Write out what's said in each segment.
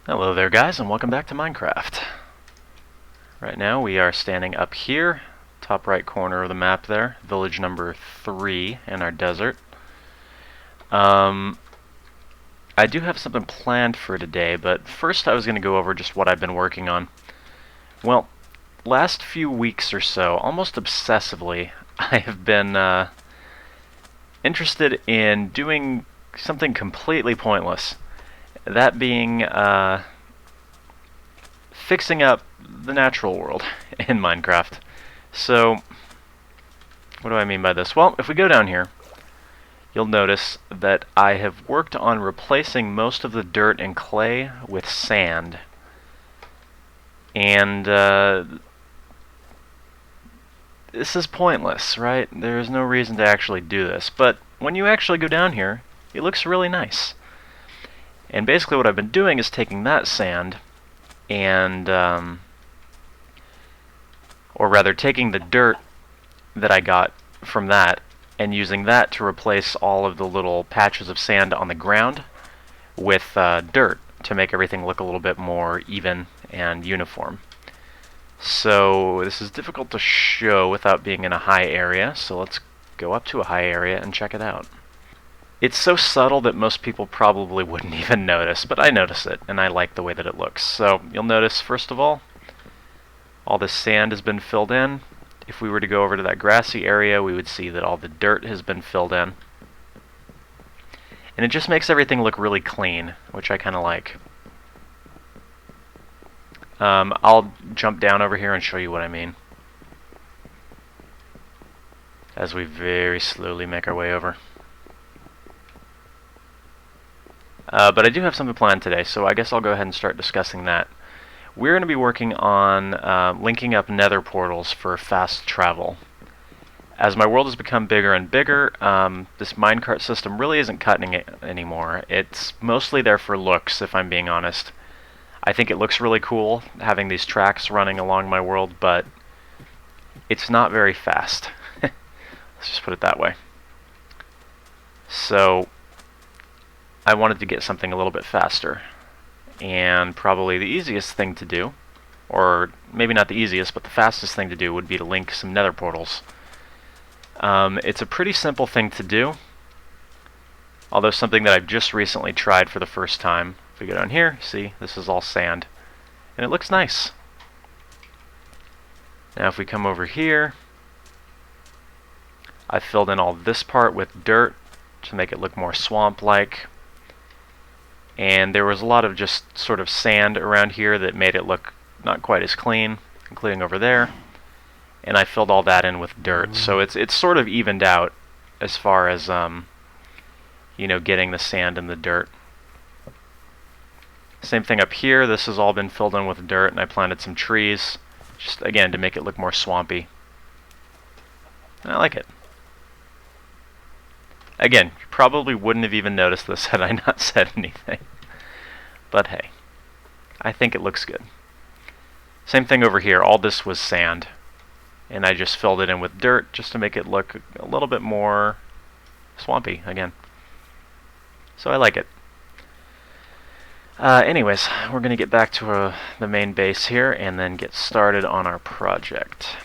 Hello there guys, and welcome back to Minecraft. Right now we are standing up here, top right corner of the map there, village number 3 in our desert. I do have something planned for today, but first I was going to go over just what I've been working on. Well, last few weeks or so, almost obsessively, I have been interested in doing something completely pointless. That being fixing up the natural world in Minecraft. So, what do I mean by this? Well, if we go down here, you'll notice that I have worked on replacing most of the dirt and clay with sand. And this is pointless, right? There's no reason to actually do this. But when you actually go down here, it looks really nice. And basically what I've been doing is taking that sand and, or rather taking the dirt that I got from that and using that to replace all of the little patches of sand on the ground with dirt to make everything look a little bit more even and uniform. So this is difficult to show without being in a high area, so let's go up to a high area and check it out. It's so subtle that most people probably wouldn't even notice, but I notice it, and I like the way that it looks. So you'll notice, first of all this sand has been filled in. If we were to go over to that grassy area, we would see that all the dirt has been filled in. And it just makes everything look really clean, which I kind of like. I'll jump down over here and show you what I mean, as we very slowly make our way over. But I do have something planned today, so I guess I'll go ahead and start discussing that. We're going to be working on linking up Nether portals for fast travel. As my world has become bigger and bigger, this minecart system really isn't cutting it anymore. It's mostly there for looks, if I'm being honest. I think it looks really cool having these tracks running along my world, but it's not very fast. Let's just put it that way. So I wanted to get something a little bit faster. And probably the easiest thing to do, or maybe not the easiest, but the fastest thing to do would be to link some nether portals. It's a pretty simple thing to do, although something that I've just recently tried for the first time. If we go down here, see, this is all sand, and it looks nice. Now if we come over here, I filled in all this part with dirt to make it look more swamp-like. And there was a lot of just sort of sand around here that made it look not quite as clean, including over there. And I filled all that in with dirt, so it's sort of evened out as far as you know, getting the sand and the dirt. Same thing up here. This has all been filled in with dirt, and I planted some trees, just again to make it look more swampy. And I like it. Again, you probably wouldn't have even noticed this had I not said anything. But hey, I think it looks good. Same thing over here. All this was sand, and I just filled it in with dirt just to make it look a little bit more swampy again. So I like it. Anyways, we're going to get back to the main base here and then get started on our project.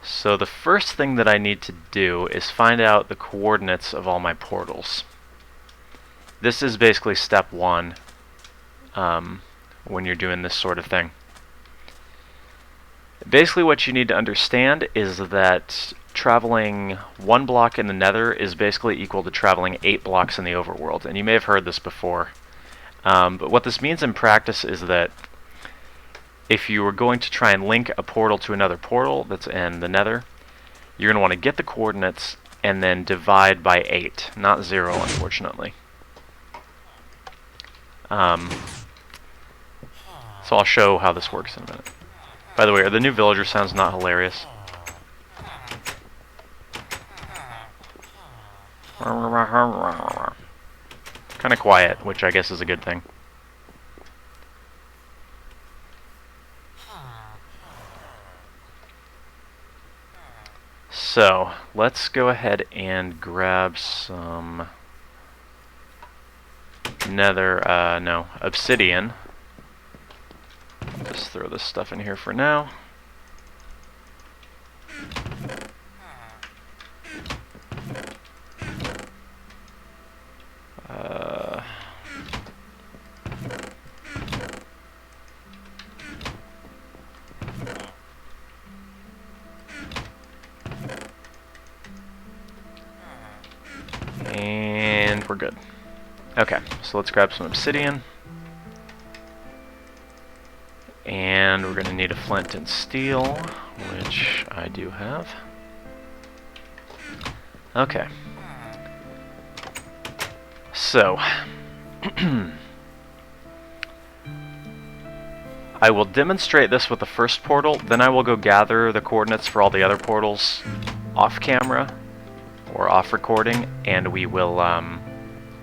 So the first thing that I need to do is find out the coordinates of all my portals. This is basically step one when you're doing this sort of thing. Basically what you need to understand is that traveling 1 block in the Nether is basically equal to traveling 8 blocks in the overworld. And you may have heard this before. But what this means in practice is that if you were going to try and link a portal to another portal that's in the Nether, you're going to want to get the coordinates and then divide by 8, not 0, unfortunately. So I'll show how this works in a minute. By the way, are the new villager sounds not hilarious? Kind of quiet, which I guess is a good thing. So, let's go ahead and grab some nether, no, obsidian. Just throw this stuff in here for now. And we're good. Okay, so let's grab some obsidian. And we're going to need a flint and steel, which I do have. Okay. So, I will demonstrate this with the first portal, then I will go gather the coordinates for all the other portals off camera, or off recording, and we will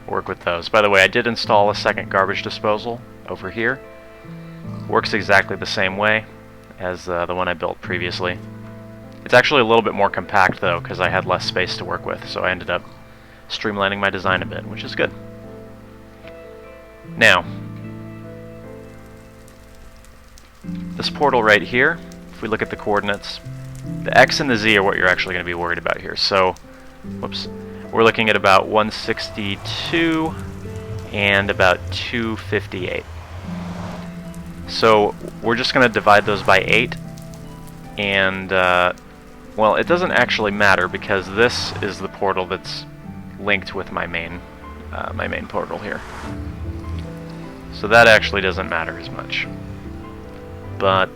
work with those. By the way, I did install a second garbage disposal over here. Works exactly the same way as the one I built previously. It's actually a little bit more compact though, because I had less space to work with, so I ended up streamlining my design a bit, which is good. Now, this portal right here, if we look at the coordinates, the X and the Z are what you're actually going to be worried about here. So, whoops, we're looking at about 162 and about 258. So we're just going to divide those by 8, and well, it doesn't actually matter because this is the portal that's linked with my main portal here. So that actually doesn't matter as much. But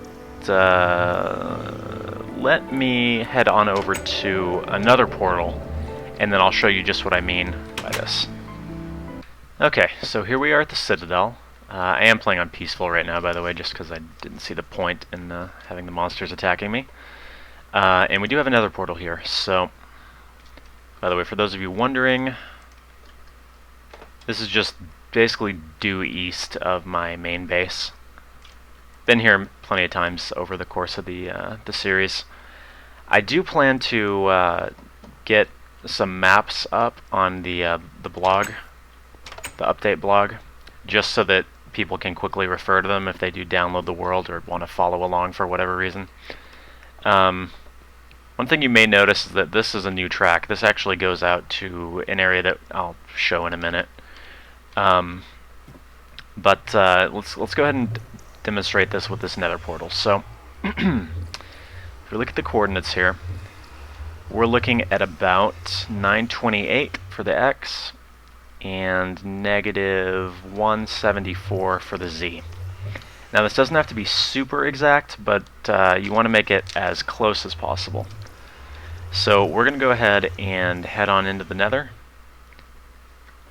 let me head on over to another portal, and then I'll show you just what I mean by this. Okay, so here we are at the Citadel. I am playing on peaceful right now, by the way, just because I didn't see the point in having the monsters attacking me. And we do have another portal here, so... By the way, for those of you wondering, this is just basically due east of my main base. Been here plenty of times over the course of the series. I do plan to get some maps up on the blog, the update blog, just so that people can quickly refer to them if they do download the world or want to follow along for whatever reason. One thing you may notice is that this is a new track. This actually goes out to an area that I'll show in a minute. But let's go ahead and demonstrate this with this nether portal. So, if we look at the coordinates here, we're looking at about 928 for the X, and negative 174 for the Z. Now this doesn't have to be super exact, but you want to make it as close as possible. So we're going to go ahead and head on into the Nether.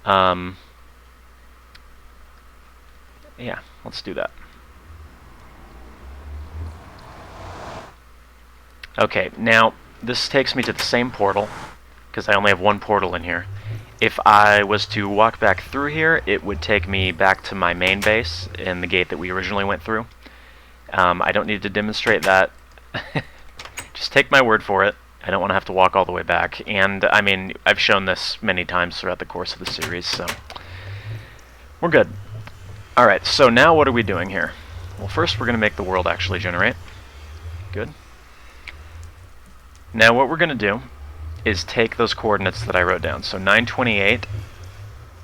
Yeah, let's do that. Okay, now this takes me to the same portal, because I only have one portal in here. If I was to walk back through here, it would take me back to my main base in the gate that we originally went through. I don't need to demonstrate that. Just take my word for it. I don't want to have to walk all the way back. And, I mean, I've shown this many times throughout the course of the series, so we're good. Alright, so now what are we doing here? Well, first we're going to make the world actually generate. Good. Now what we're going to do is take those coordinates that I wrote down. So 928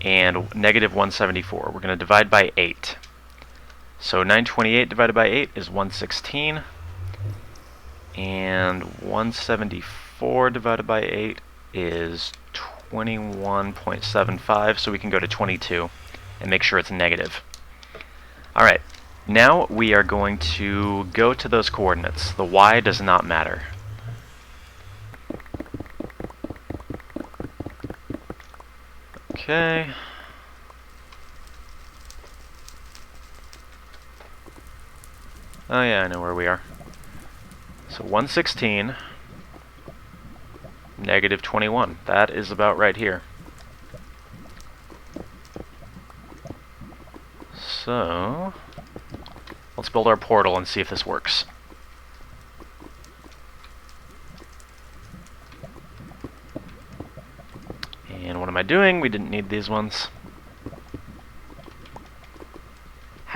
and negative 174. We're going to divide by 8. So 928 divided by 8 is 116. And 174 divided by 8 is 21.75. So we can go to 22 and make sure it's negative. Alright, now we are going to go to those coordinates. The Y does not matter. Okay. Oh yeah, I know where we are. So 116, negative 21. That is about right here. So, let's build our portal and see if this works. And what am I doing? We didn't need these ones.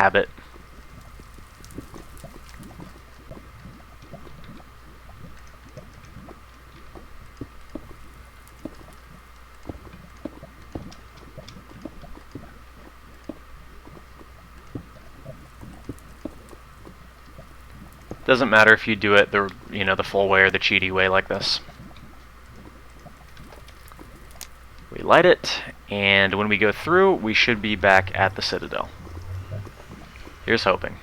habit. Doesn't matter if you do it the full way or the cheaty way like this. We light it, and when we go through, we should be back at the Citadel. Here's hoping.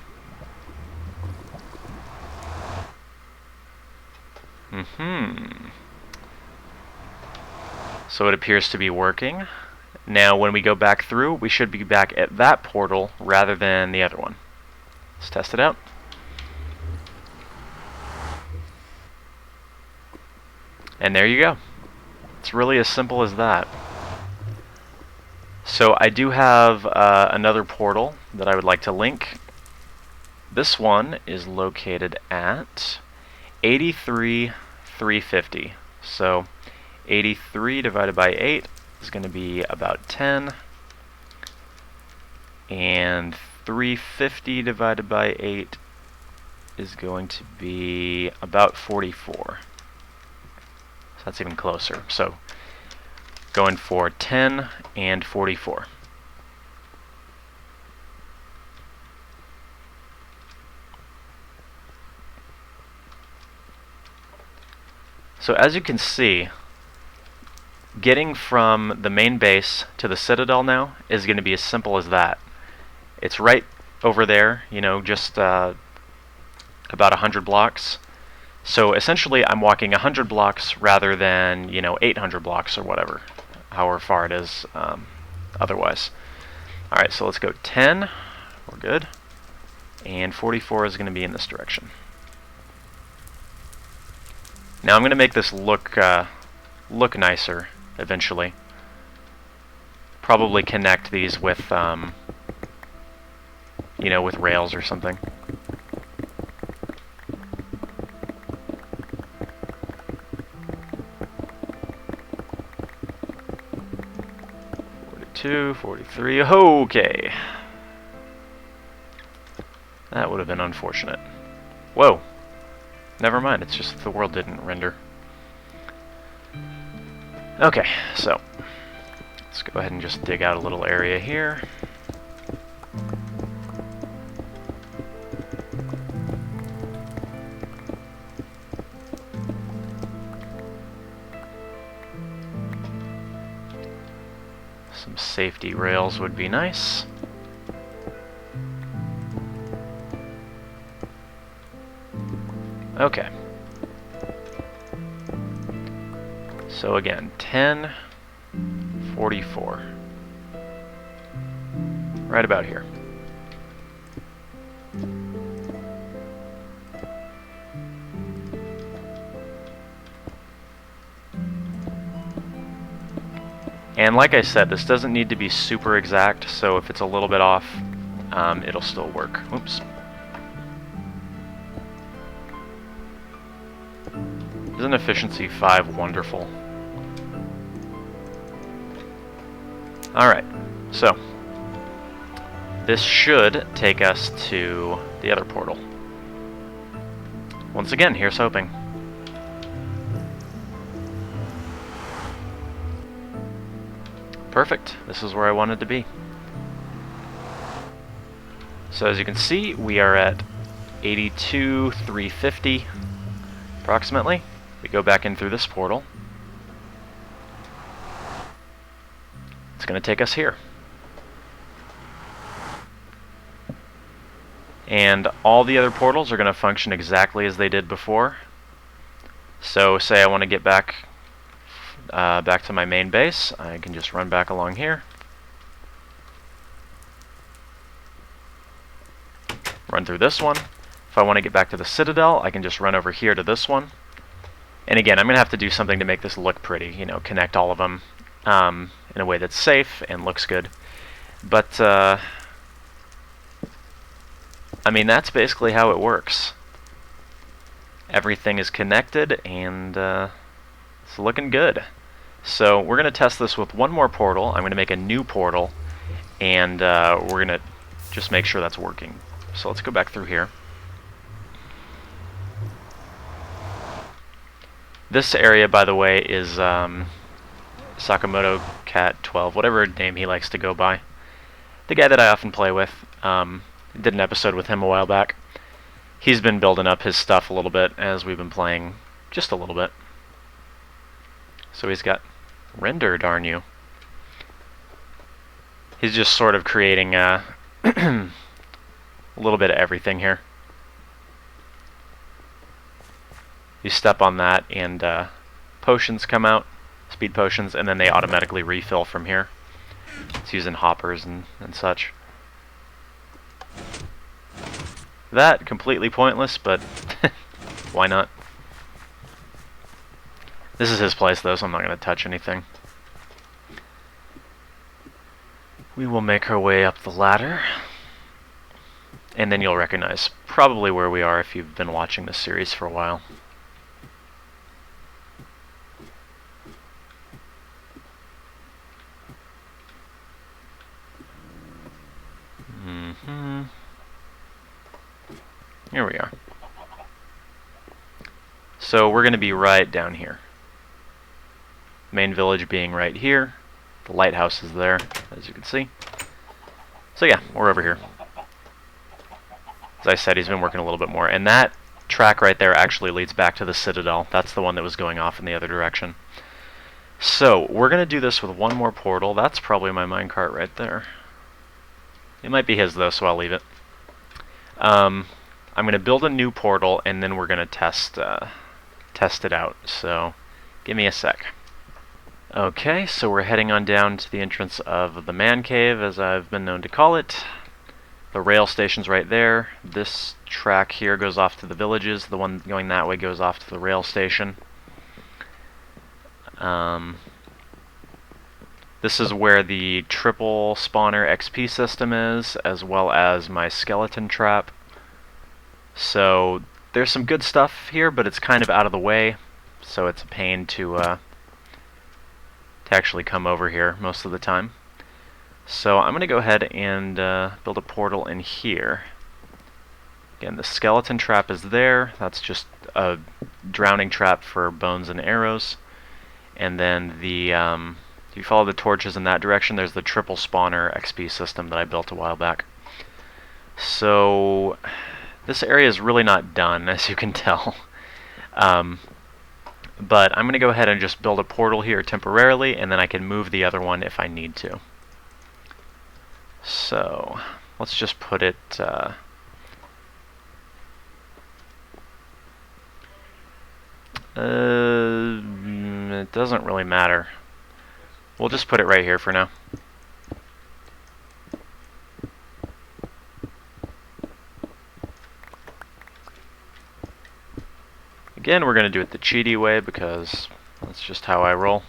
So it appears to be working. Now when we go back through, we should be back at that portal rather than the other one. Let's test it out. And there you go. It's really as simple as that. So I do have another portal that I would like to link. This one is located at 83,350. So 83 divided by 8 is going to be about 10. And 350 divided by 8 is going to be about 44. So that's even closer. So going for 10 and 44. So as you can see, getting from the main base to the Citadel now is going to be as simple as that. It's right over there, just about 100 blocks. So essentially I'm walking 100 blocks rather than, 800 blocks or whatever, however far it is otherwise. Alright, so let's go 10, we're good, and 44 is going to be in this direction. Now I'm going to make this look nicer eventually. Probably connect these with, with rails or something. Two, 43, okay. That would have been unfortunate. Whoa. Never mind, it's just that the world didn't render. Okay, so let's go ahead and just dig out a little area here. Some safety rails would be nice. Okay. So again, 10, 44. Right about here. And like I said, this doesn't need to be super exact, so if it's a little bit off, it'll still work. Oops. Isn't efficiency 5 wonderful? Alright, so this should take us to the other portal. Once again, here's hoping. Perfect. This is where I wanted to be. So as you can see, we are at 82,350 approximately. We go back in through this portal. It's going to take us here. And all the other portals are going to function exactly as they did before. So say I want to get back to my main base, I can just run back along here. Run through this one. If I want to get back to the Citadel, I can just run over here to this one. And again, I'm going to have to do something to make this look pretty, connect all of them in a way that's safe and looks good. But, I mean, that's basically how it works. Everything is connected, and it's looking good. So we're going to test this with one more portal. I'm going to make a new portal, and we're going to just make sure that's working. So let's go back through here. This area, by the way, is Sakamoto Cat 12, whatever name he likes to go by. The guy that I often play with. Did an episode with him a while back. He's been building up his stuff a little bit as we've been playing, just a little bit. So he's got render, darn you. He's just sort of creating a little bit of everything here. You step on that and potions come out, speed potions, and then they automatically refill from here. It's using hoppers and such. That, completely pointless, but why not? This is his place though, so I'm not going to touch anything. We will make our way up the ladder. And then you'll recognize probably where we are if you've been watching this series for a while. Here we are. So we're going to be right down here. Main village being right here. The lighthouse is there, as you can see. So yeah, we're over here. As I said, he's been working a little bit more. And that track right there actually leads back to the Citadel. That's the one that was going off in the other direction. So we're going to do this with one more portal. That's probably my minecart right there. It might be his though, so I'll leave it. I'm going to build a new portal, and then we're going to test it out. So give me a sec. Okay, so we're heading on down to the entrance of the man cave, as I've been known to call it. The rail station's right there. This track here goes off to the villages. The one going that way goes off to the rail station. This is where the triple spawner XP system is, as well as my skeleton trap. So there's some good stuff here, but it's kind of out of the way, so it's a pain to actually come over here most of the time. So I'm going to go ahead and build a portal in here. Again, the skeleton trap is there. That's just a drowning trap for bones and arrows. And then the if you follow the torches in that direction, there's the triple spawner XP system that I built a while back. So this area is really not done, as you can tell. But I'm going to go ahead and just build a portal here temporarily, and then I can move the other one if I need to. So let's just put it... it doesn't really matter. We'll just put it right here for now. Again, we're going to do it the cheaty way because that's just how I roll.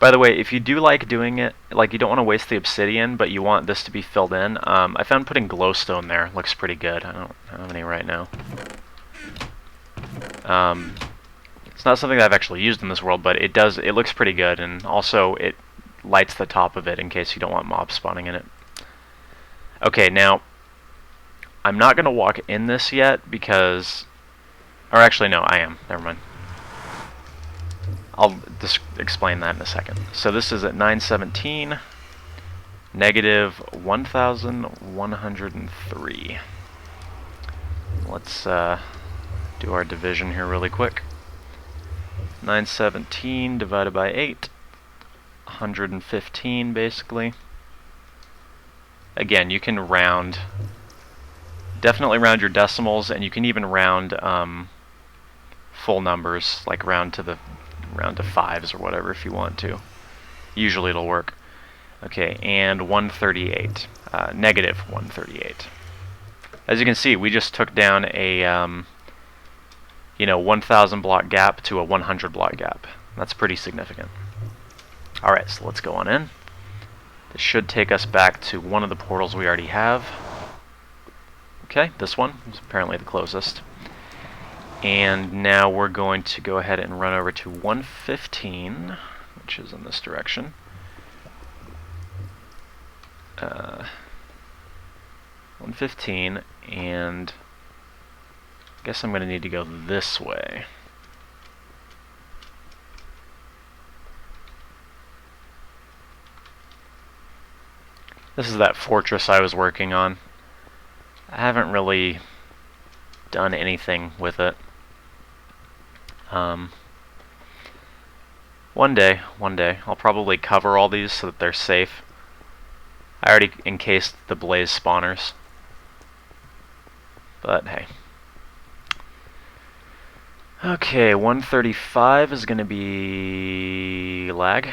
By the way, if you do like doing it, like you don't want to waste the obsidian, but you want this to be filled in, I found putting glowstone there looks pretty good. I don't have any right now. It's not something that I've actually used in this world, but it looks pretty good, and also it lights the top of it in case you don't want mobs spawning in it. Okay, now I'm not going to walk in this yet because... Or actually, no, I am. Never mind. I'll just explain that in a second. So this is at 917, negative 1,103. Let's do our division here really quick. 917 divided by 8, 115 basically. Again, you can round... Definitely round your decimals, and you can even round full numbers, like round to fives or whatever if you want to. Usually it'll work. Okay, and 138, negative 138. As you can see, we just took down a 1,000 block gap to a 100 block gap. That's pretty significant. All right, so let's go on in. This should take us back to one of the portals we already have. Okay, this one is apparently the closest. And now we're going to go ahead and run over to 115, which is in this direction. 115, and I guess I'm going to need to go this way. This is that fortress I was working on. I haven't really done anything with it. One day, I'll probably cover all these so that they're safe. I already encased the blaze spawners. But hey. Okay, 135 is going to be lag.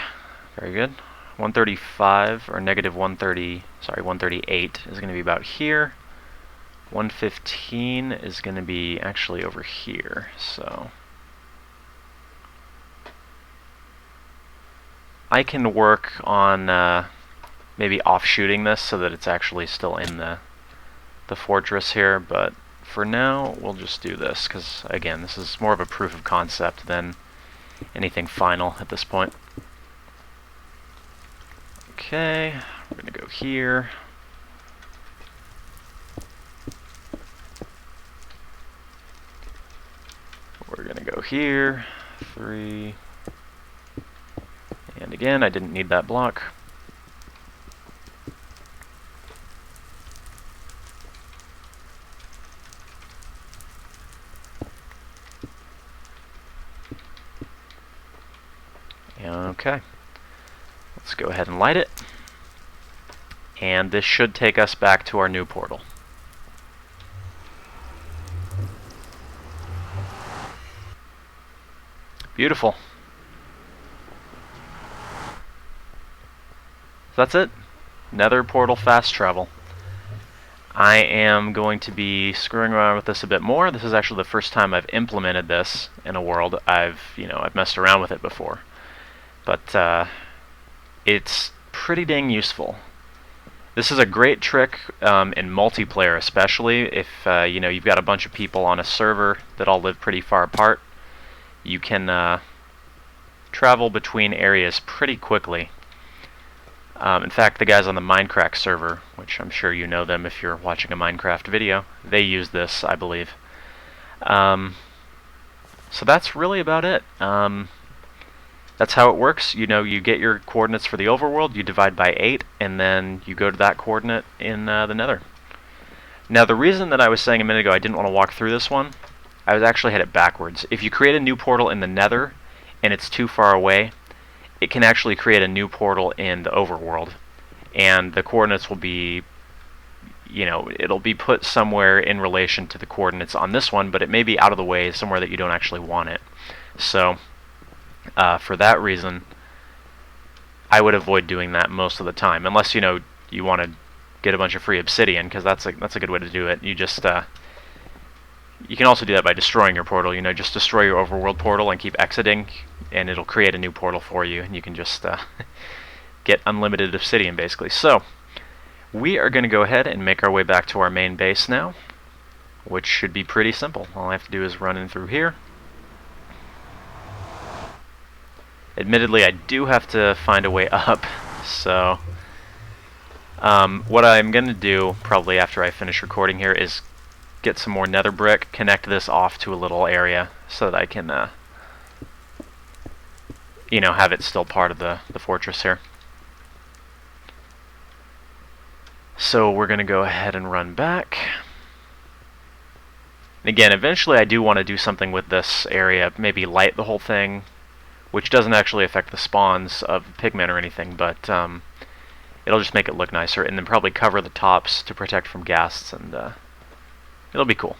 Very good. 135, or negative 130, sorry, 138 is going to be about here. 115 is going to be actually over here, so I can work on maybe offshooting this so that it's actually still in the fortress here, but for now we'll just do this because, again, this is more of a proof of concept than anything final at this point. Okay, we're going to go here. We're going to go here, 3, and again, I didn't need that block. Okay, let's go ahead and light it, and this should take us back to our new portal. Beautiful. That's it. Nether portal fast travel. I am going to be screwing around with this a bit more. This is actually the first time I've implemented this in a world. I've messed around with it before, but it's pretty dang useful. This is a great trick in multiplayer, especially if you've got a bunch of people on a server that all live pretty far apart. You can travel between areas pretty quickly. In fact, the guys on the Minecraft server, which I'm sure you know them if you're watching a Minecraft video, they use this, I believe. So that's really about it. That's how it works. You get your coordinates for the overworld, you divide by 8, and then you go to that coordinate in the Nether. Now, the reason that I was saying a minute ago I didn't want to walk through this one, I was actually had it backwards. If you create a new portal in the Nether and it's too far away, it can actually create a new portal in the overworld, and the coordinates will be, it'll be put somewhere in relation to the coordinates on this one, but it may be out of the way somewhere that you don't actually want it. So for that reason, I would avoid doing that most of the time, unless you want to get a bunch of free obsidian, because that's a good way to do it. You just you can also do that by destroying your portal. Just destroy your overworld portal and keep exiting, and it'll create a new portal for you, and you can just get unlimited obsidian, basically. So we are going to go ahead and make our way back to our main base now, which should be pretty simple. All I have to do is run in through here. Admittedly, I do have to find a way up, so what I'm going to do, probably after I finish recording here, is get some more nether brick, connect this off to a little area so that I can have it still part of the fortress here. So we're going to go ahead and run back. Again, eventually I do want to do something with this area, maybe light the whole thing, which doesn't actually affect the spawns of pigmen or anything, but it'll just make it look nicer, and then probably cover the tops to protect from ghasts, and it'll be cool.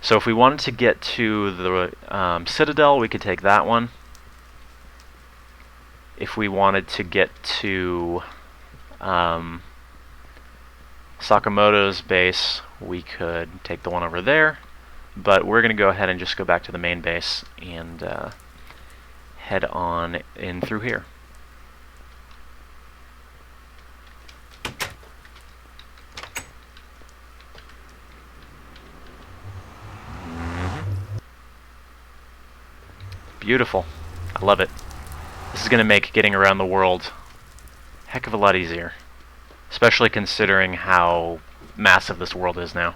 So if we wanted to get to the Citadel, we could take that one. If we wanted to get to Sakamoto's base, we could take the one over there, but we're going to go ahead and just go back to the main base and head on in through here. Beautiful. I love it. This is going to make getting around the world a heck of a lot easier. especially considering how massive this world is now.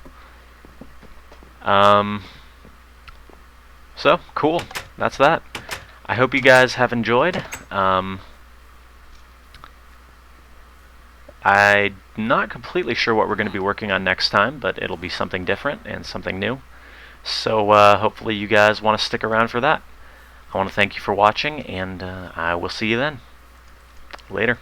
So, cool. That's that. I hope you guys have enjoyed. I'm not completely sure what we're going to be working on next time, but it'll be something different and something new. So hopefully you guys want to stick around for that. I want to thank you for watching, and I will see you then. Later.